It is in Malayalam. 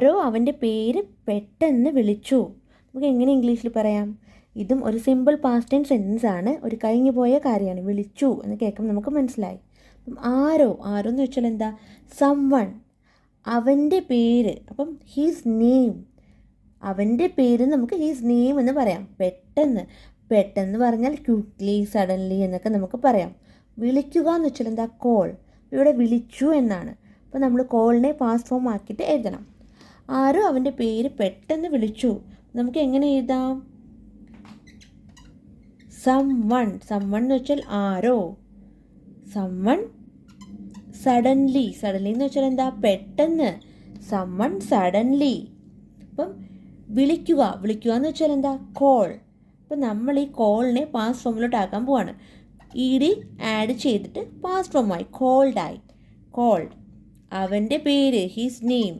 ആരോ അവൻ്റെ പേര് പെട്ടെന്ന് വിളിച്ചു. നമുക്ക് എങ്ങനെ ഇംഗ്ലീഷിൽ പറയാം? ഇതും ഒരു സിമ്പിൾ പാസ്റ്റ് ടെൻസ് സെൻറ്റൻസ് ആണ്. ഒരു കഴിഞ്ഞു പോയ കാര്യമാണ്. വിളിച്ചു എന്ന് കേൾക്കുമ്പോൾ നമുക്ക് മനസ്സിലായി. അപ്പം ആരോ എന്ന് വെച്ചാൽ എന്താ? സംവൺ. അവൻ്റെ പേര്. അപ്പം ഹീസ് നെയിം. അവൻ്റെ പേര് നമുക്ക് ഹീസ് നെയിം എന്ന് പറയാം. പെട്ടെന്ന് പറഞ്ഞാൽ ക്വിക്ക്ലി, സഡൻലി എന്നൊക്കെ നമുക്ക് പറയാം. വിളിക്കുക എന്ന് വെച്ചാൽ എന്താ? കോൾ. ഇവിടെ വിളിച്ചു എന്നാണ്. അപ്പോൾ നമ്മൾ കോളിനെ പാസ്റ്റ് ഫോം ആക്കിയിട്ട് എഴുതണം. ആരോ അവൻ്റെ പേര് പെട്ടെന്ന് വിളിച്ചു. നമുക്ക് എങ്ങനെ എഴുതാം? സംവൺ എന്ന് വെച്ചാൽ ആരോ. സംവൺ സഡൻലി എന്ന് വെച്ചാൽ എന്താ? പെട്ടെന്ന്. Someone suddenly. അപ്പം വിളിക്കുക എന്ന് വെച്ചാൽ എന്താ? കോൾ. അപ്പം നമ്മൾ ഈ കോളിനെ പാസ്റ്റ് ഫോമിലോട്ട് ആക്കാൻ പോവാണ്. ഇ ആഡ് ചെയ്തിട്ട് പാസ്റ്റ് ഫോമായി. കോൾഡ്. അവൻ്റെ പേര്, ഹിസ് നെയിം.